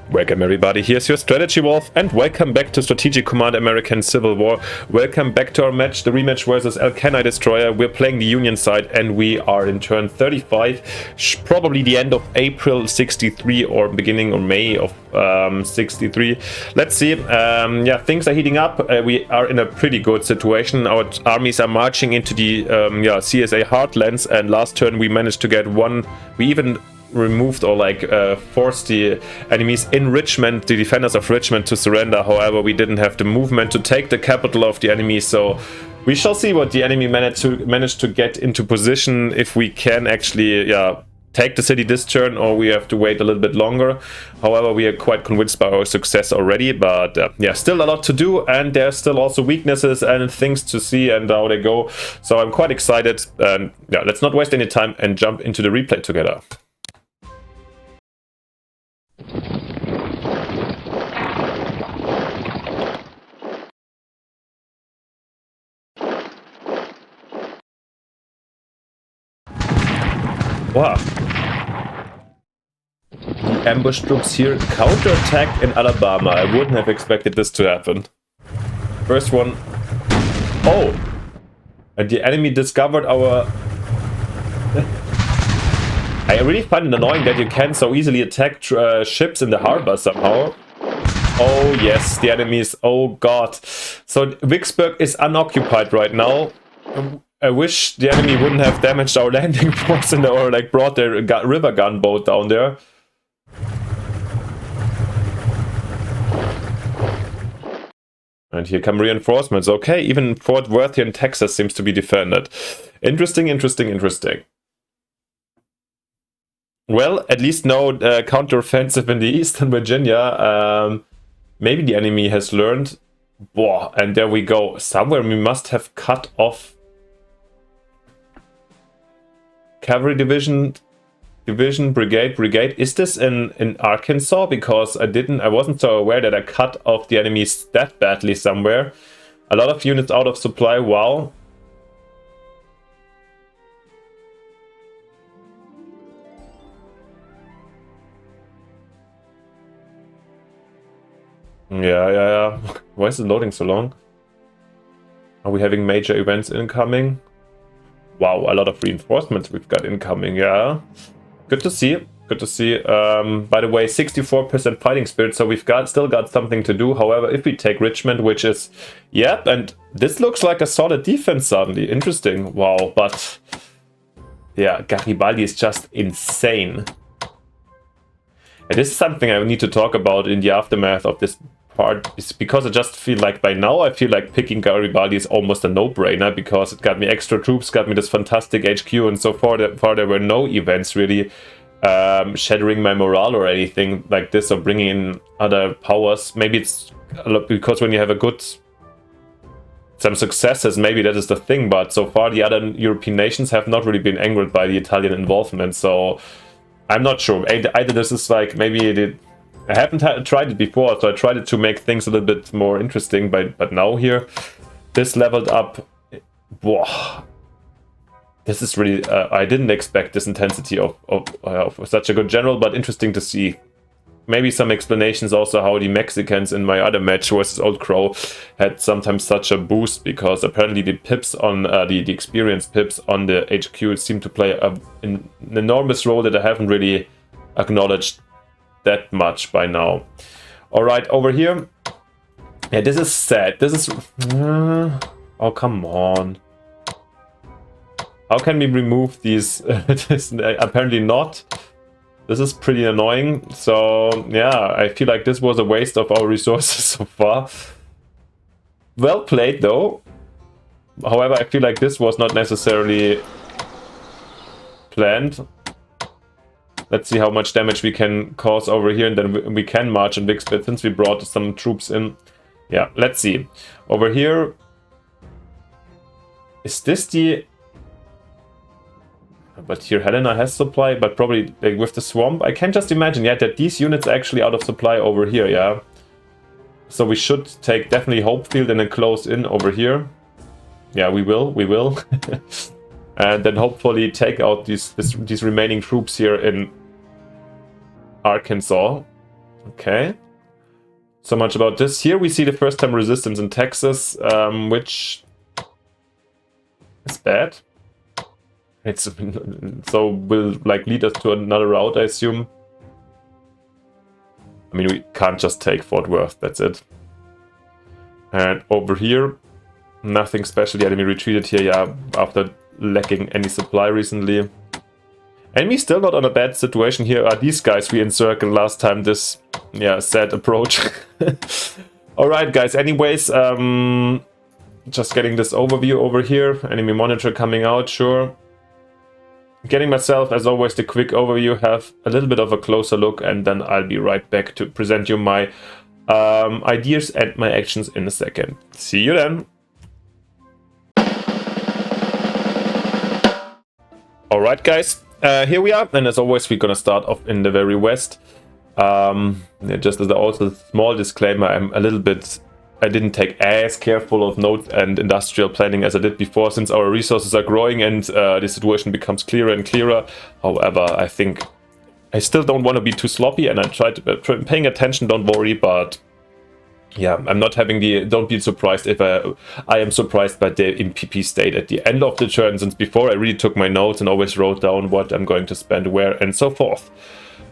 Welcome everybody, here's your Strategy Wolf, and welcome back to Strategic Command American Civil War. Welcome back to our match, the rematch versus LCanidestroyer. We're playing the Union side and we are in turn 35, probably the end of April 63 or beginning of May of 63. Let's see. Yeah, things are heating up. We are in a pretty good situation. Our armies are marching into the CSA heartlands, and last turn we managed to get one. We even removed or forced the enemies in Richmond, the defenders of Richmond, to surrender. However, we didn't have the movement to take the capital of the enemy, so we shall see what the enemy managed to get into position, if we can actually take the city this turn or we have to wait a little bit longer. However, we are quite convinced by our success already, but yeah, still a lot to do, and there's still also weaknesses and things to see and how they go. So I'm quite excited, and yeah, let's not waste any time and jump into the replay together. Wow. The ambush troops here counterattack in Alabama. I wouldn't have expected this to happen. First one. Oh! And the enemy discovered our... I really find it annoying that you can so easily attack ships in the harbor somehow. Oh yes, the enemies. Oh god. So Vicksburg is unoccupied right now. I wish the enemy wouldn't have damaged our landing force or brought their river gunboat down there. And here come reinforcements. Okay, even Fort Worth here in Texas seems to be defended. Interesting, interesting, interesting. Well, at least no counteroffensive in the Eastern Virginia. Maybe the enemy has learned. Whoa, and there we go. Somewhere we must have cut off cavalry division, brigade. Is this in Arkansas? Because I wasn't so aware that I cut off the enemies that badly somewhere. A lot of units out of supply. Wow. Yeah. Why is it loading so long? Are we having major events incoming? Wow, a lot of reinforcements we've got incoming, yeah. Good to see, good to see. By the way, 64% fighting spirit, so we've still got something to do. However, if we take Richmond, which is... Yep, and this looks like a solid defense suddenly. Interesting, wow, but... Yeah, Garibaldi is just insane. And this is something I need to talk about in the aftermath of this part, is because I just feel like by now I feel like picking Garibaldi is almost a no-brainer, because it got me extra troops, got me this fantastic HQ, and so far there were no events really shattering my morale or anything like this, or bringing in other powers. Maybe it's a lot because when you have some successes, maybe that is the thing, but so far the other European nations have not really been angered by the Italian involvement, so I'm not sure. Either this is maybe I haven't tried it before, so I tried it to make things a little bit more interesting, but now here, this leveled up. Whoa. This is really, I didn't expect this intensity of such a good general, but interesting to see. Maybe some explanations also how the Mexicans in my other match versus Old Crow had sometimes such a boost, because apparently the pips on the experienced pips on the HQ seem to play an enormous role that I haven't really acknowledged that much by now. All right, over here. Yeah, this is sad. This is... oh, come on. How can we remove these? Apparently not. This is pretty annoying. So, yeah, I feel like this was a waste of our resources so far. Well played, though. However, I feel like this was not necessarily planned. Let's see how much damage we can cause over here, and then we can march in Vicksburg since we brought some troops in. Yeah, let's see. Over here... Is this the... But here Helena has supply, but probably with the swamp. I can just imagine, yeah, that these units are actually out of supply over here, yeah. So we should take definitely Hopefield and then close in over here. Yeah, we will. And then hopefully take out these remaining troops here in Arkansas. Okay. So much about this. Here we see the first time resistance in Texas, which is bad. It's so will like lead us to another route, I assume. I mean, we can't just take Fort Worth, that's it. And over here, nothing special. The enemy retreated here, yeah, after lacking any supply recently. Enemy still not on a bad situation. Here are these guys we encircled last time. This, yeah, sad approach. Alright, guys, anyways, just getting this overview over here. Enemy monitor coming out, sure. Getting myself, as always, the quick overview, have a little bit of a closer look, and then I'll be right back to present you my ideas and my actions in a second. See you then. Alright, guys, here we are, and as always, we're gonna start off in the very west. Just as also a small disclaimer, I didn't take as careful of notes and industrial planning as I did before, since our resources are growing and the situation becomes clearer and clearer. However, I think I still don't want to be too sloppy, and I try to paying attention, don't worry, but yeah, I'm not having don't be surprised if I am surprised by the MPP state at the end of the turn, since before I really took my notes and always wrote down what I'm going to spend where and so forth.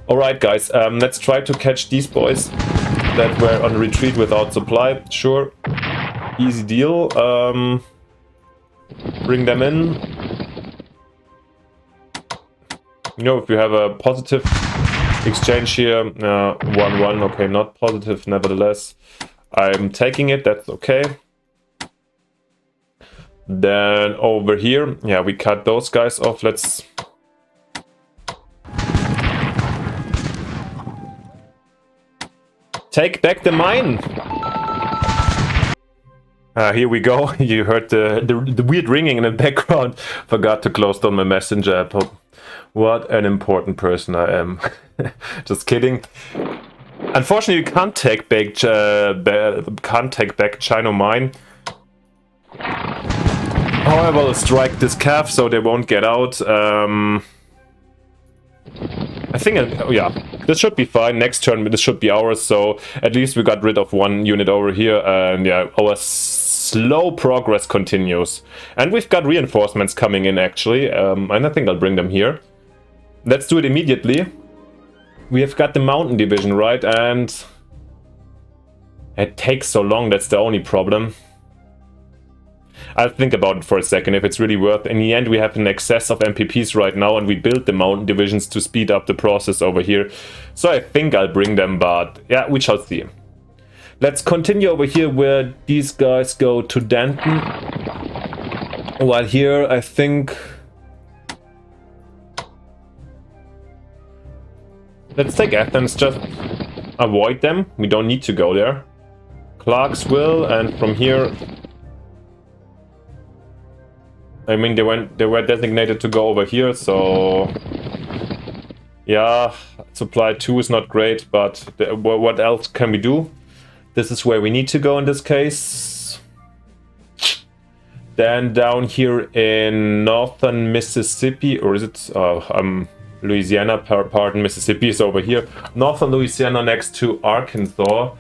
Alright, guys, let's try to catch these boys that were on retreat without supply. Sure, easy deal. Bring them in. You know, if you have a positive exchange here, 1-1, okay, not positive, nevertheless. I'm taking it, that's okay. Then over here, yeah, we cut those guys off. Let's take back the mine. Here we go. You heard the weird ringing in the background. Forgot to close down my messenger app. What an important person I am. Just kidding. Unfortunately, you can't take back Chino Mine. However, I'll strike this calf so they won't get out. I think, yeah, this should be fine. Next turn, this should be ours. So at least we got rid of one unit over here. And yeah, our slow progress continues. And we've got reinforcements coming in, actually. And I think I'll bring them here. Let's do it immediately. We have got the mountain division, right? And it takes so long. That's the only problem. I'll think about it for a second if it's really worth. In the end, we have an excess of MPPs right now, and we built the mountain divisions to speed up the process over here. So I think I'll bring them, but yeah, we shall see. Let's continue over here where these guys go to Denton. While here, I think... let's take Athens, just avoid them. We don't need to go there. Clarksville, and from here... I mean, they were designated to go over here, so... yeah, supply 2 is not great, but what else can we do? This is where we need to go in this case. Then down here in northern Mississippi, or is it... Louisiana, pardon, Mississippi is over here. Northern Louisiana next to Arkansas.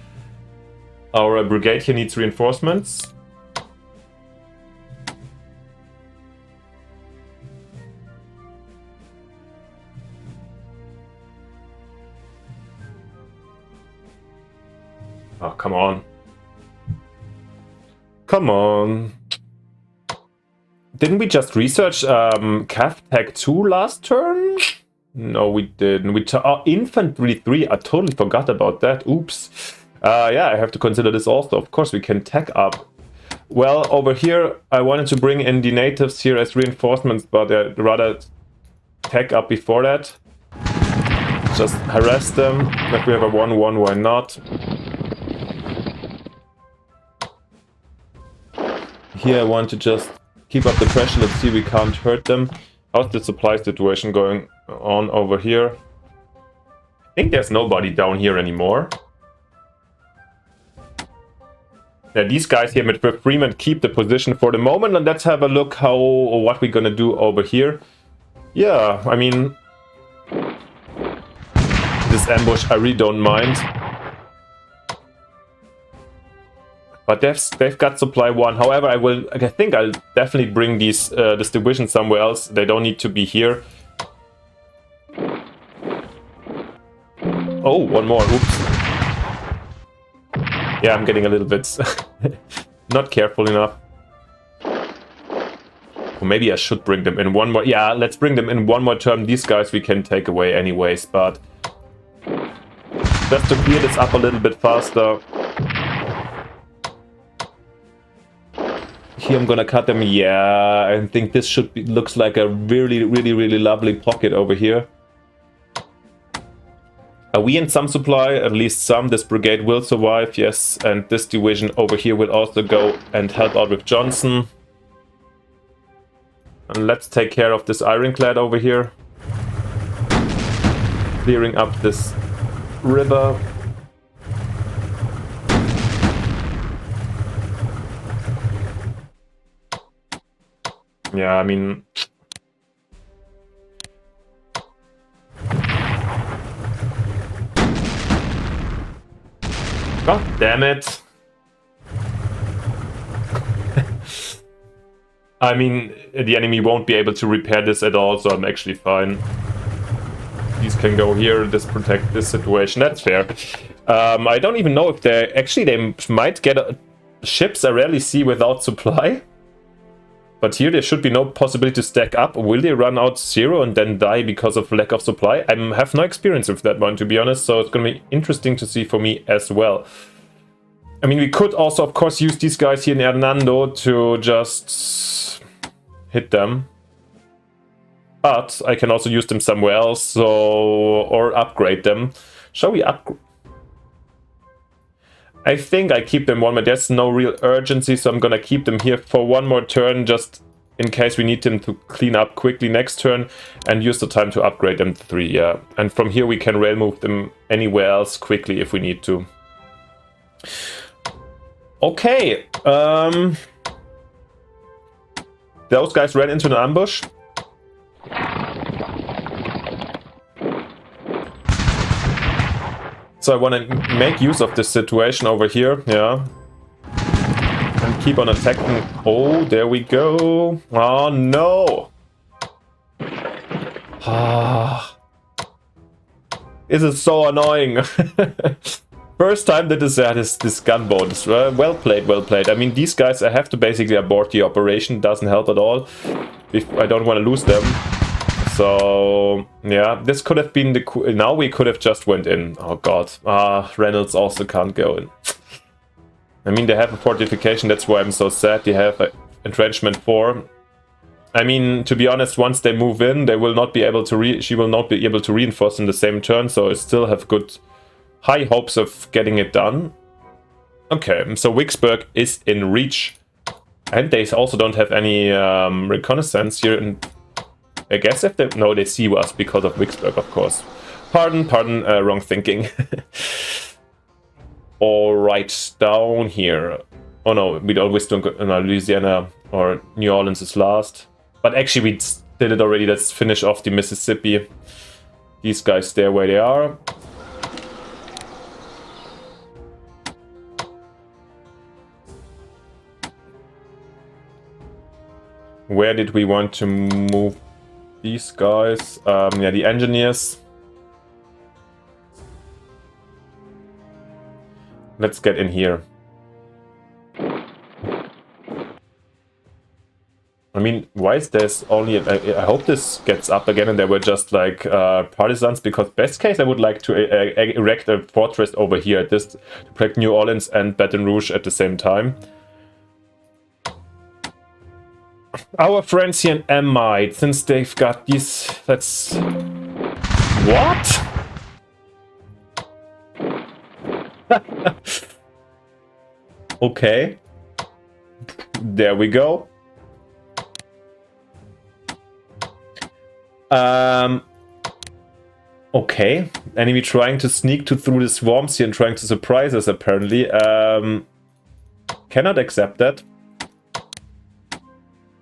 Our brigade here needs reinforcements. Oh, come on. Come on. Didn't we just research Cav Tech 2 last turn? No, we didn't. Infantry 3. I totally forgot about that. Oops. Yeah, I have to consider this also. Of course, we can tech up. Well, over here, I wanted to bring in the natives here as reinforcements, but I'd rather tech up before that. Just harass them. If we have a 1-1, why not? Here, I want to just keep up the pressure. Let's see, we can't hurt them. How's the supply situation going on over here? I think there's nobody down here anymore. Yeah, these guys here with Freeman keep the position for the moment, and let's have a look what we're gonna do over here. Yeah, I mean, this ambush I really don't mind. But they've got supply 1. However, I think I'll definitely bring this division somewhere else. They don't need to be here. Oh, one more. Oops. Yeah, I'm getting a little bit not careful enough. Or maybe I should bring them in one more. Yeah, let's bring them in one more turn. These guys we can take away anyways, but just to clear this up a little bit faster. Here I'm gonna cut them. Yeah, I think this should be, looks like a really lovely pocket over here. Are we in some supply? At least some. This brigade will survive, yes. And this division over here will also go and help out with Johnson. And let's take care of this ironclad over here. Clearing up this river. Yeah, I mean... God damn it. I mean, the enemy won't be able to repair this at all, so I'm actually fine. These can go here, this protect this situation, that's fair. I don't even know if they... Actually, they might get... ships I rarely see without supply. But here there should be no possibility to stack up. Will they run out 0 and then die because of lack of supply? I have no experience with that one, to be honest, so it's going to be interesting to see for me as well. I mean, we could also, of course, use these guys here in Hernando to just hit them. But I can also use them somewhere else, so... or upgrade them. Shall we upgrade? I think I keep them one more. There's no real urgency, so I'm gonna keep them here for one more turn, just in case we need them to clean up quickly next turn, and use the time to upgrade them to 3, yeah. And from here we can rail move them anywhere else quickly if we need to. Okay, those guys ran into an ambush. So I want to make use of this situation over here, yeah. And keep on attacking. Oh, there we go. Oh, no. Ah. This is so annoying. First time that this gunboat is well played, well played. I mean, these guys, I have to basically abort the operation. Doesn't help at all. If I don't want to lose them. So, yeah, this could have been the... Now we could have just went in. Oh, God. Reynolds also can't go in. I mean, they have a fortification. That's why I'm so sad. They have entrenchment 4. I mean, to be honest, once they move in, they will not be able to... She will not be able to reinforce in the same turn. So I still have good... high hopes of getting it done. Okay, so Vicksburg is in reach. And they also don't have any reconnaissance here in... I guess if they... No, they see us because of Vicksburg, of course. Pardon, wrong thinking. Alright, down here. Oh no, we always don't go... No, Louisiana or New Orleans is last. But actually we did it already. Let's finish off the Mississippi. These guys stay where they are. Where did we want to move these guys? Yeah, the engineers. Let's get in here. I mean, why is this only... I hope this gets up again and they were just like partisans, because best case I would like to erect a fortress over here to protect New Orleans and Baton Rouge at the same time. Our friends here in Amite, since they've got these... That's... What? Okay. There we go. Okay. Enemy trying to sneak through the swarms here and trying to surprise us, apparently. Cannot accept that.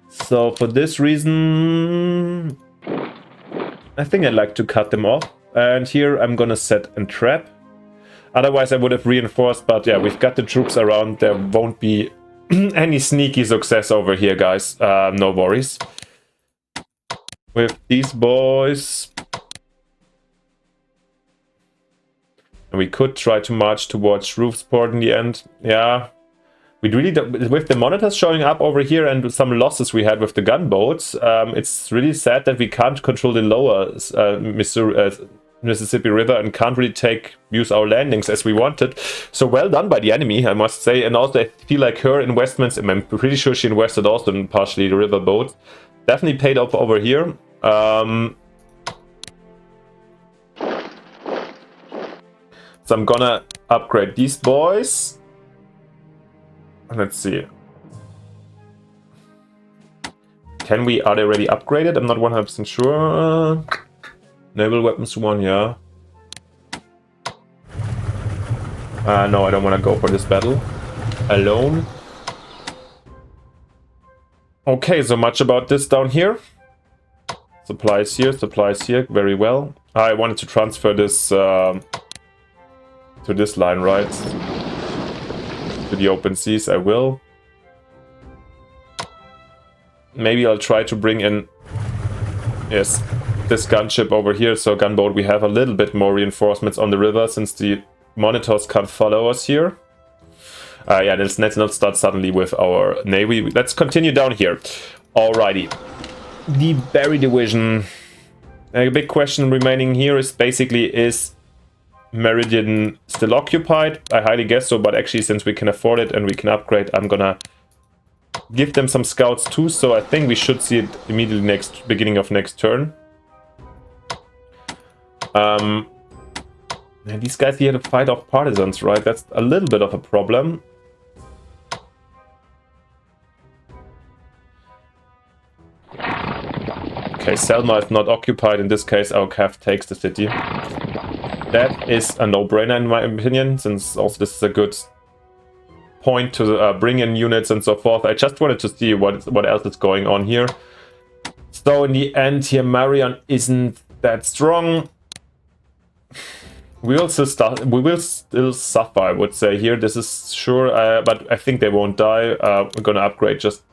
So for this reason, I think I'd like to cut them off. And here I'm gonna set a trap. Otherwise, I would have reinforced, but yeah, we've got the troops around. There won't be any sneaky success over here, guys. No worries. With these boys. And we could try to march towards Roofsport in the end. Yeah. We really don't, with the monitors showing up over here and some losses we had with the gunboats, it's really sad that we can't control the lower Mississippi River and can't really use our landings as we wanted. So well done by the enemy, I must say. And also I feel like her investments, I'm pretty sure she invested also in partially the river boats, definitely paid off over here. So I'm gonna upgrade these boys. Let's see. Are they already upgraded? I'm not 100% sure. Naval weapons 1, yeah. No, I don't want to go for this battle alone. Okay, so much about this down here. Supplies here, very well. I wanted to transfer this to this line, right? To the open seas, I will. Maybe I'll try to bring in, yes, this gunship over here. So gunboat, we have a little bit more reinforcements on the river since the monitors can't follow us here. Yeah, let's not start suddenly with our navy. Let's continue down here. Alrighty. The Berry Division. A big question remaining here is basically, is Meridian still occupied? I highly guess so, but actually since we can afford it and we can upgrade, I'm gonna give them some scouts too, so I think we should see it immediately beginning of next turn. And these guys here to fight off partisans, right? That's a little bit of a problem. Okay, Selma is not occupied. In this case, our Cav takes the city. That is a no-brainer in my opinion, since also this is a good point to bring in units and so forth. I just wanted to see what else is going on here. So in the end here, Marion isn't that strong. We will still suffer, I would say here. This is sure, but I think they won't die. We're gonna upgrade just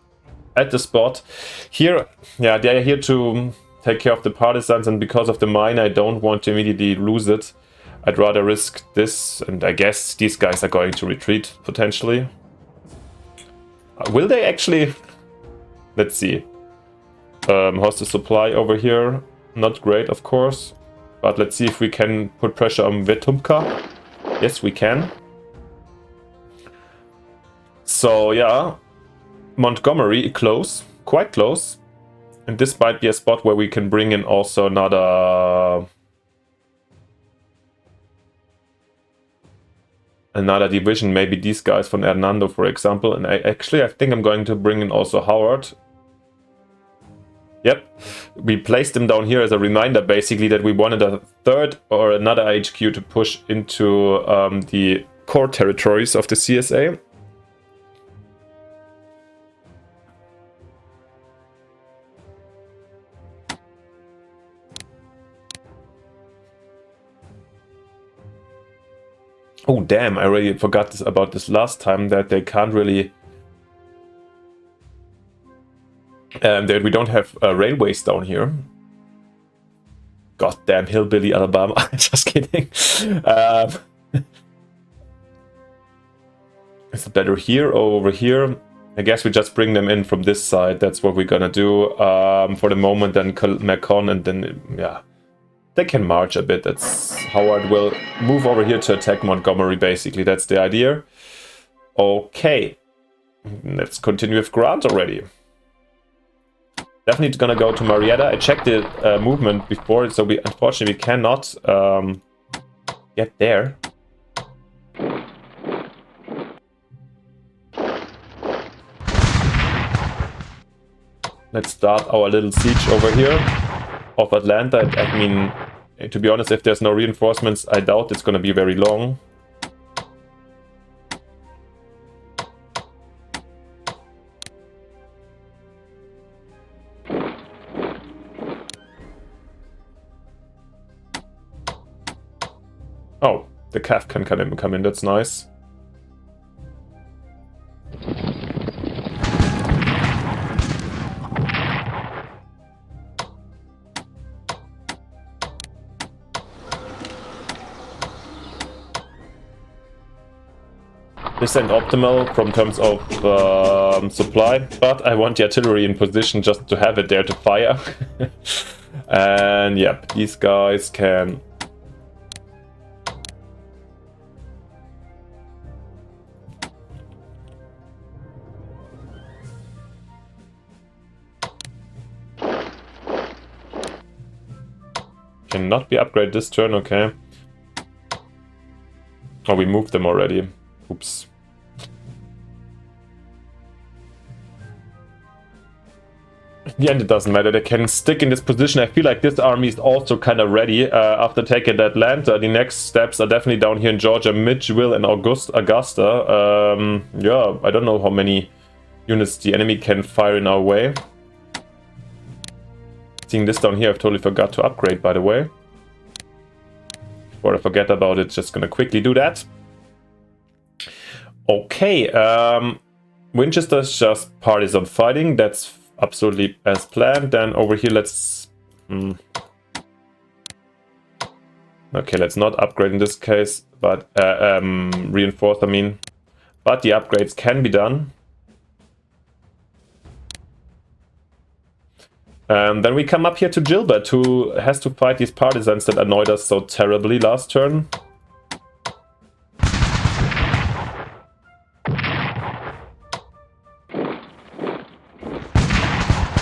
at the spot. Here, yeah, they're here to take care of the partisans, and because of the mine, I don't want to immediately lose it. I'd rather risk this, and I guess these guys are going to retreat, potentially. Will they actually? Let's see. How's the supply over here? Not great, of course. But let's see if we can put pressure on Wetumpka. Yes, we can. So, yeah. Montgomery, close. Quite close. And this might be a spot where we can bring in also another division, maybe these guys from Hernando, for example. And I think I'm going to bring in also Howard. Yep, we placed them down here as a reminder, basically, that we wanted a third or another HQ to push into the core territories of the CSA. Oh damn, I already forgot about this last time, that they can't really... that we don't have railways down here. Goddamn hillbilly Alabama. Just kidding. Is it better here or over here? I guess we just bring them in from this side. That's what we're gonna do for the moment. Then Macon, and then yeah, they can march a bit. That's Howard will move over here to attack Montgomery. Basically, that's the idea. Okay, let's continue with Grant already. Definitely gonna go to Marietta. I checked the movement before, so we unfortunately cannot get there. Let's start our little siege over here of Atlanta. I mean, to be honest, if there's no reinforcements, I doubt it's gonna be very long. Oh, The calf can come in, that's nice. This ain't optimal from terms of supply, but I want the artillery in position just to have it there to fire. And yep, these guys can... Cannot be upgraded this turn, okay. Oh, we moved them already. Oops. In the end, it doesn't matter. They can stick in this position. I feel like this army is also kind of ready after taking Atlanta. The next steps are definitely down here in Georgia, Midgeville and Augusta. Yeah, I don't know how many units the enemy can fire in our way. Seeing this down here, I've totally forgot to upgrade, by the way. Before I forget about it, just gonna quickly do that. Okay, Winchester's just partisan fighting. That's absolutely as planned. Then over here, let's... Okay, let's not upgrade in this case, but reinforce, I mean. But the upgrades can be done. Then we come up here to Gilbert, who has to fight these partisans that annoyed us so terribly last turn.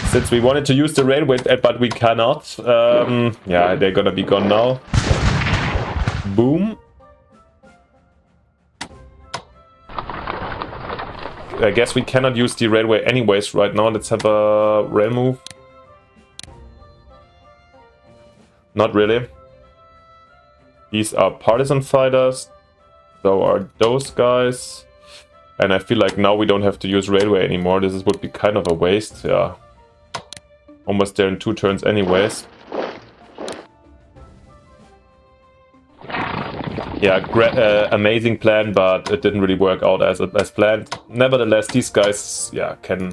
Since we wanted to use the railway, but we cannot. Yeah, they're gonna be gone now. Boom. I guess we cannot use the railway anyways right now. Let's have a rail move. Not really. These are partisan fighters. So are those guys. And I feel like now we don't have to use railway anymore. This would be kind of a waste. Yeah. Almost there in 2 turns anyways. Yeah, amazing plan, but it didn't really work out as planned. Nevertheless, these guys, yeah, can...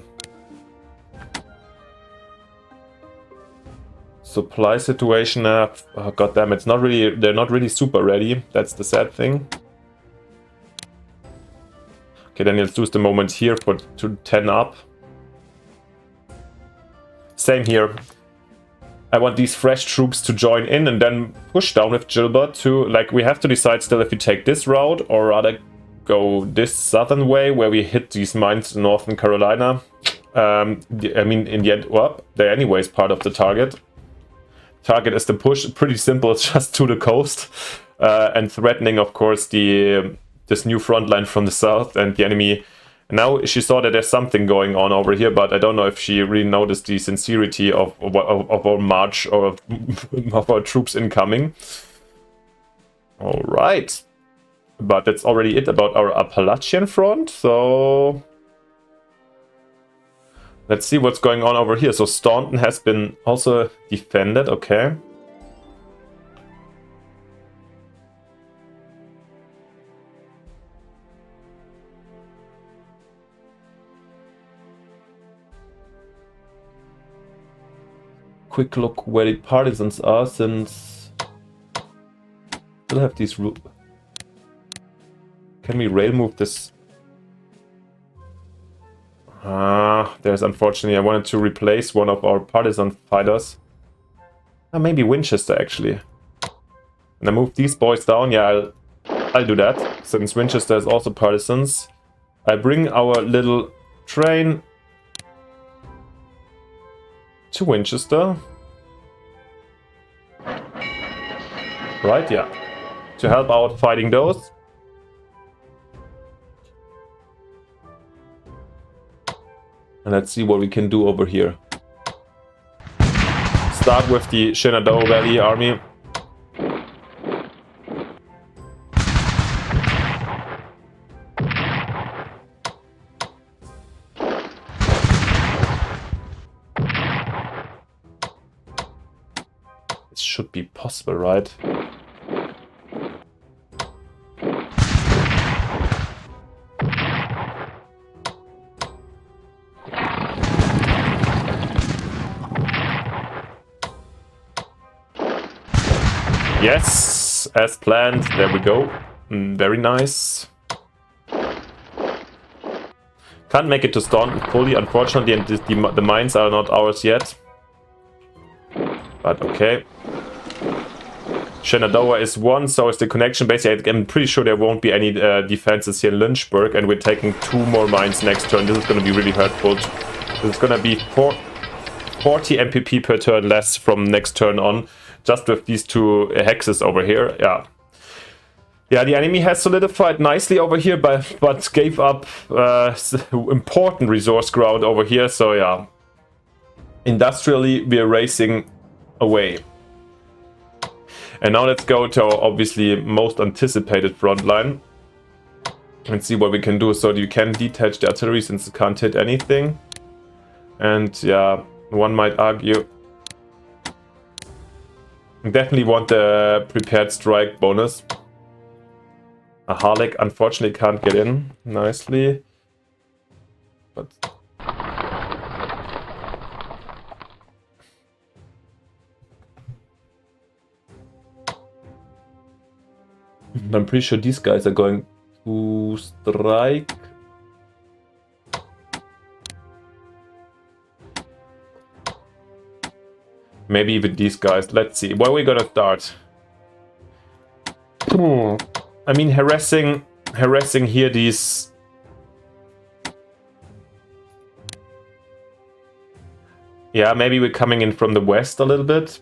Supply situation, oh, goddamn, it's not really, they're not really super ready. That's the sad thing. Okay, then let's use the moment here for to 10 up. Same here. I want these fresh troops to join in and then push down with Gilbert to, like, we have to decide still if we take this route or rather go this southern way where we hit these mines in Northern Carolina. I mean, in the end, well, they're anyways part of the target. Target is the push, pretty simple, it's just to the coast. And threatening, of course, this new front line from the south and the enemy. Now she saw that there's something going on over here, but I don't know if she really noticed the sincerity of our march or of our troops incoming. Alright. But that's already it about our Appalachian front, so... Let's see what's going on over here. So Staunton has been also defended, okay. Quick look where the partisans are, since still have these Can we rail move this? There's unfortunately, I wanted to replace one of our partisan fighters. Maybe Winchester actually. And I move these boys down. Yeah, I'll do that, since Winchester is also partisans. I bring our little train to Winchester. Right, yeah. To help out fighting those. And let's see what we can do over here. Start with the Shenadoah Valley army. It should be possible, right? Yes, as planned. There we go. Very nice. Can't make it to Staunton fully, unfortunately, and the mines are not ours yet. But okay. Shenadoah is 1, so is the connection. Basically, I'm pretty sure there won't be any defenses here in Lynchburg, and we're taking 2 more mines next turn. This is going to be really hurtful. This is going to be 40 MPP per turn less from next turn on, just with these 2 hexes over here. Yeah. Yeah, the enemy has solidified nicely over here, but gave up important resource ground over here. So yeah, industrially, we're racing away. And now let's go to our obviously most anticipated front line and see what we can do. So you can detach the artillery since it can't hit anything. And yeah, one might argue definitely want the prepared strike bonus. A Harlech unfortunately can't get in nicely. But I'm pretty sure these guys are going to strike. Maybe even these guys. Let's see. Where are we gonna start? I mean, harassing here these. Yeah, maybe we're coming in from the west a little bit.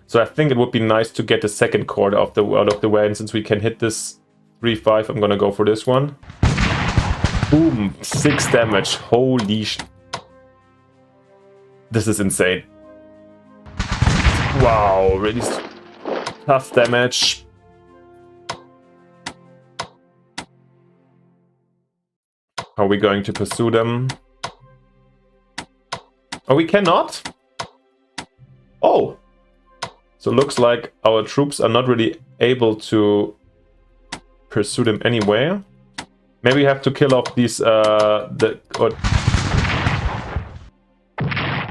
So I think it would be nice to get the second cord out of the way, and since we can hit this 3-5, I'm gonna go for this one. Boom! 6 damage. Holy sh... This is insane. Wow, really tough damage. Are we going to pursue them? Oh, we cannot? Oh! So looks like our troops are not really able to pursue them anyway. Maybe we have to kill off these, or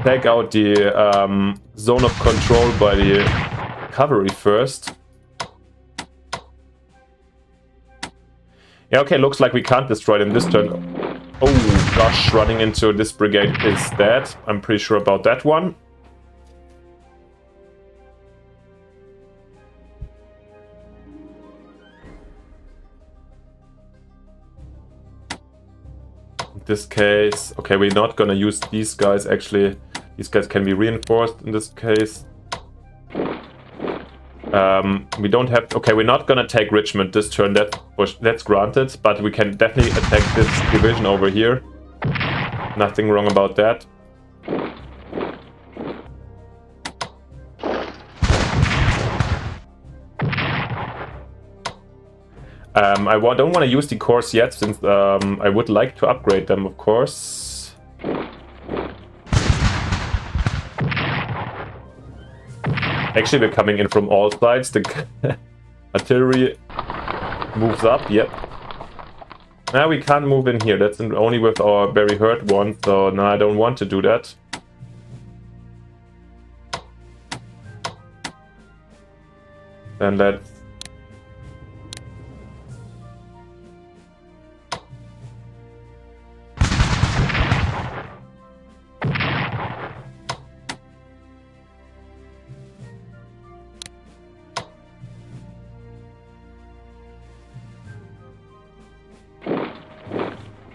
take out the zone of control by the cavalry first. Yeah, okay, looks like we can't destroy them this turn. Oh gosh, running into this brigade is dead. I'm pretty sure about that one. This case, okay, we're not gonna use these guys. Actually, these guys can be reinforced in this case. We don't have, okay, we're not gonna take Richmond this turn, that's granted, but we can definitely attack this division over here. Nothing wrong about that. I don't want to use the cores yet, since I would like to upgrade them, of course. Actually, we're coming in from all sides. The artillery moves up, yep. Now we can't move in here. That's only with our very hurt one, so no, I don't want to do that. Then let's...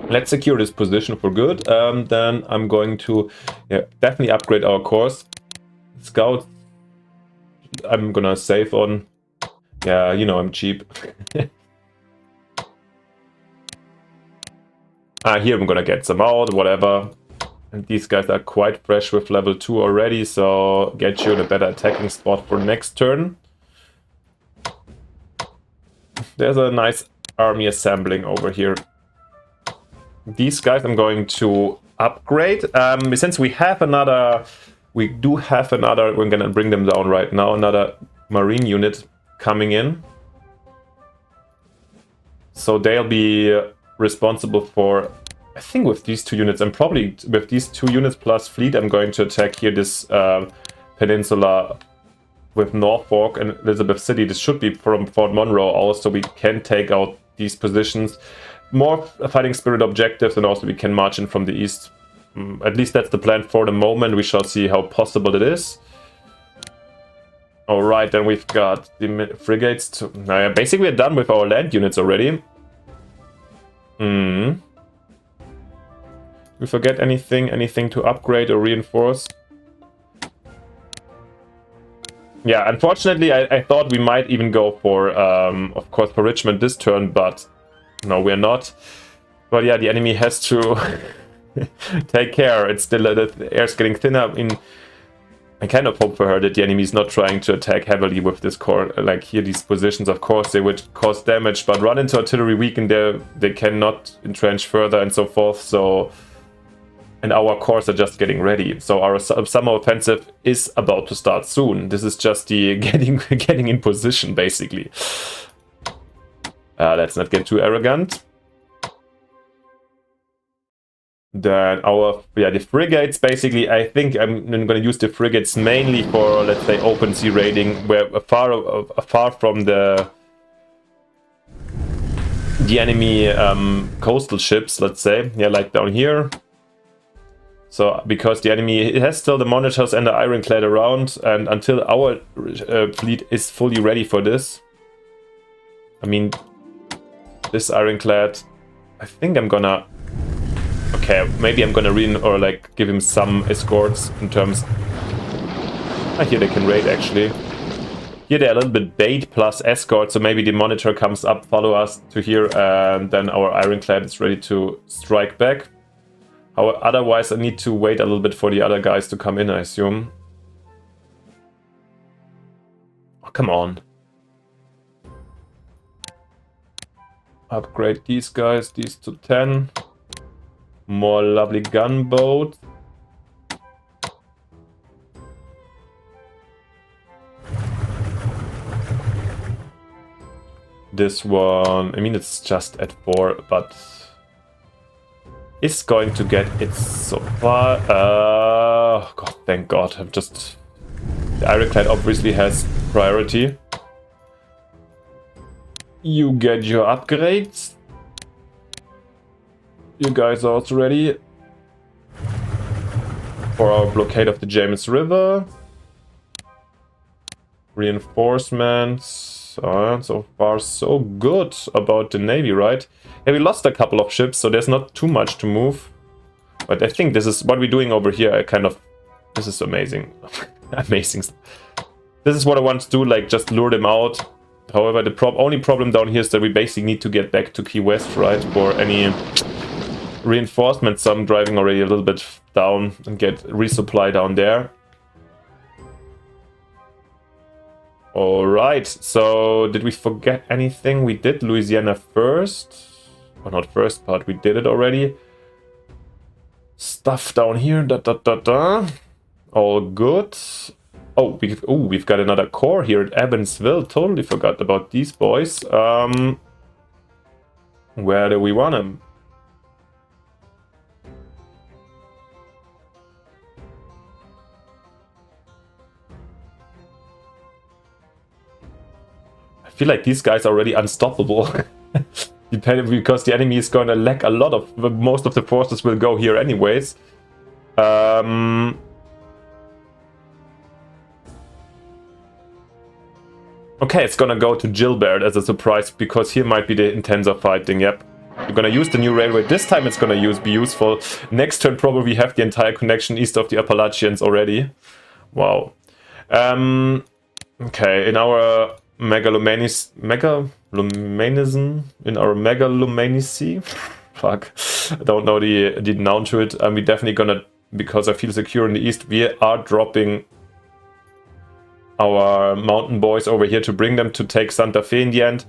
Let's secure this position for good. Then I'm going to definitely upgrade our cores. Scouts, I'm gonna save on. Yeah, you know I'm cheap. Here I'm gonna get some out, whatever. And these guys are quite fresh with level 2 already, so get you in a better attacking spot for next turn. There's a nice army assembling over here. These guys I'm going to upgrade. Since we have another, we're gonna bring them down right now, another marine unit coming in. So they'll be responsible for, I think with these 2 units, and probably with these 2 units plus fleet, I'm going to attack here this peninsula with Norfolk and Elizabeth City. This should be from Fort Monroe also. We can take out these positions. More fighting spirit objectives, and also we can march in from the east. At least that's the plan for the moment. We shall see how possible it is. Alright, then we've got the frigates. Basically we're done with our land units already. We forget anything? Anything to upgrade or reinforce? Yeah, unfortunately I thought we might even go for, of course, for Richmond this turn, but no, we're not. But yeah, the enemy has to take care. It's still, the air's getting thinner. I kind of hope for her that the enemy is not trying to attack heavily with this core. Like here, these positions, of course, they would cause damage, but run into artillery weaken there, they cannot entrench further and so forth. So, and our cores are just getting ready. So our summer offensive is about to start soon. This is just the getting in position, basically. Let's not get too arrogant. Then the frigates, basically, I think I'm going to use the frigates mainly for, let's say, open sea raiding, where far from the enemy coastal ships, let's say. Yeah, like down here. So, because the enemy, it has still the monitors and the ironclad around, and until our fleet is fully ready for this. I mean, this ironclad, I think I'm gonna... Okay, maybe I'm gonna give him some escorts in terms... here they can raid, actually. Here they're a little bit bait plus escort, so maybe the monitor comes up, follow us to here, and then our ironclad is ready to strike back. Otherwise, I need to wait a little bit for the other guys to come in, I assume. Oh, come on. Upgrade these guys, these to 10. More lovely gunboat. This one, I mean, it's just at 4, but it's going to get its so far. God, thank God. The ironclad obviously has priority. You get your upgrades. You guys are also ready for our blockade of the James River. Reinforcements. So far, so good about the Navy, right? Yeah, we lost a couple of ships, so there's not too much to move. But I think this is what we're doing over here. This is amazing. Amazing. This is what I want to do, like just lure them out. However, the only problem down here is that we basically need to get back to Key West, right? For any reinforcements. So I'm driving already a little bit down and get resupply down there. Alright, so did we forget anything? We did Louisiana first. Or not first, but we did it already. Stuff down here, all good. Oh, we've got another core here at Evansville. Totally forgot about these boys. Where do we want them? I feel like these guys are already unstoppable. Because the enemy is going to lack a lot of... Most of the forces will go here anyways. Okay, it's gonna go to Gilbert as a surprise, because here might be the intensive fighting. Yep. We're gonna use the new railway. This time it's gonna be useful. Next turn probably have the entire connection east of the Appalachians already. Wow. Okay, in our megalomaniacy, fuck, I don't know the noun to it. We're definitely gonna, because I feel secure in the east, we are dropping our mountain boys over here to bring them to take Santa Fe in the end.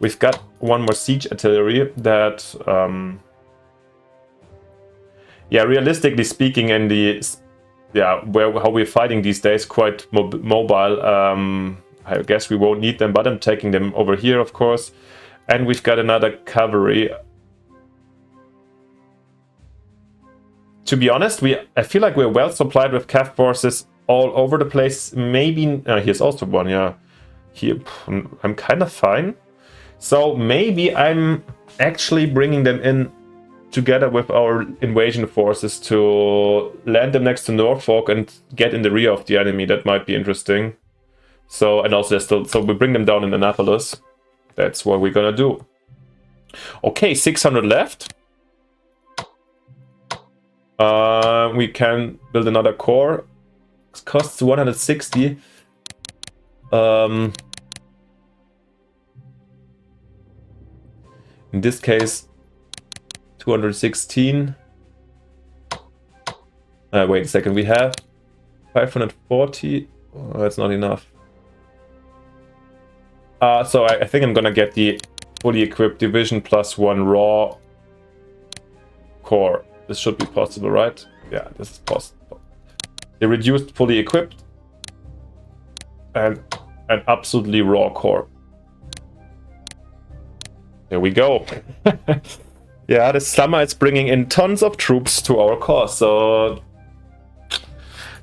We've got one more siege artillery that, yeah, realistically speaking, in the, yeah, how we're fighting these days, quite mobile. I guess we won't need them, but I'm taking them over here, of course. And we've got another cavalry. To be honest, I feel like we're well supplied with cav forces all over the place. Maybe here's also one. Yeah, here I'm kind of fine. So maybe I'm actually bringing them in together with our invasion forces to land them next to Norfolk and get in the rear of the enemy. That might be interesting. So, and also so we bring them down in Annapolis. That's what we're gonna do. Okay, 600 left. We can build another core. It costs 160. In this case, 216. Wait a second, we have 540. Oh, that's not enough. So I think I'm gonna get the fully equipped division plus 1 raw core. This should be possible, right? Yeah, this is possible. The reduced fully equipped and an absolutely raw core. There we go. Yeah, this summer is bringing in tons of troops to our cause, so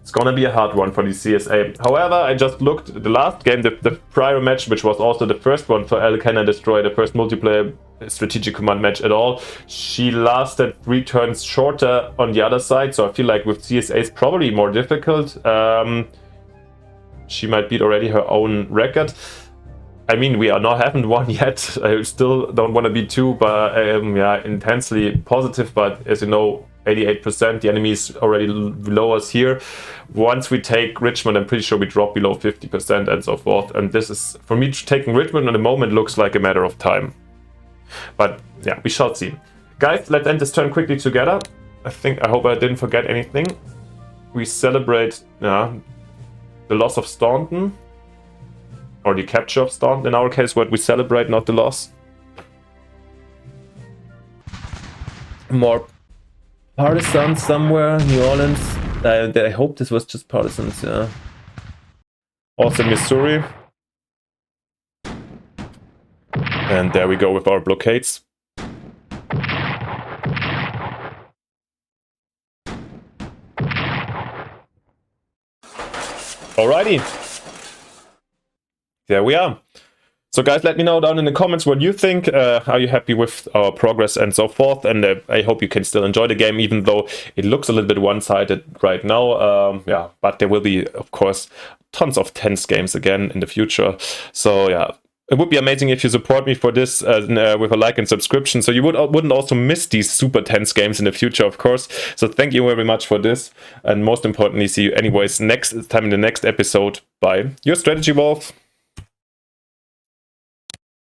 it's gonna be a hard one for the CSA. However, I just looked at the last game, the prior match, which was also the first one for LCanidestroyer, the first multiplayer strategic command match at all. She lasted 3 turns shorter on the other side, so I feel like with CSA it's probably more difficult. She might beat already her own record. I mean, we haven't won yet. I still don't want to be too, but yeah, intensely positive. But as you know, 88%. The enemy is already below us here. Once we take Richmond, I'm pretty sure we drop below 50% and so forth. And this is, for me, taking Richmond at the moment looks like a matter of time. But yeah, we shall see. Guys, let's end this turn quickly together. I hope I didn't forget anything. We celebrate the loss of Staunton. Or the capture of Staunton, in our case, what we celebrate, not the loss. More partisans somewhere, New Orleans. I hope this was just partisans, yeah. Also Missouri. And there we go with our blockades. Alrighty. There we are. So guys, let me know down in the comments what you think. Are you happy with our progress and so forth? And I hope you can still enjoy the game, even though it looks a little bit one-sided right now. Yeah, but there will be, of course, tons of tense games again in the future. So yeah, it would be amazing if you support me for this with a like and subscription, so you wouldn't also miss these super tense games in the future, of course. So thank you very much for this, and most importantly, see you anyways next time in the next episode. Bye, your Strategy Wolf.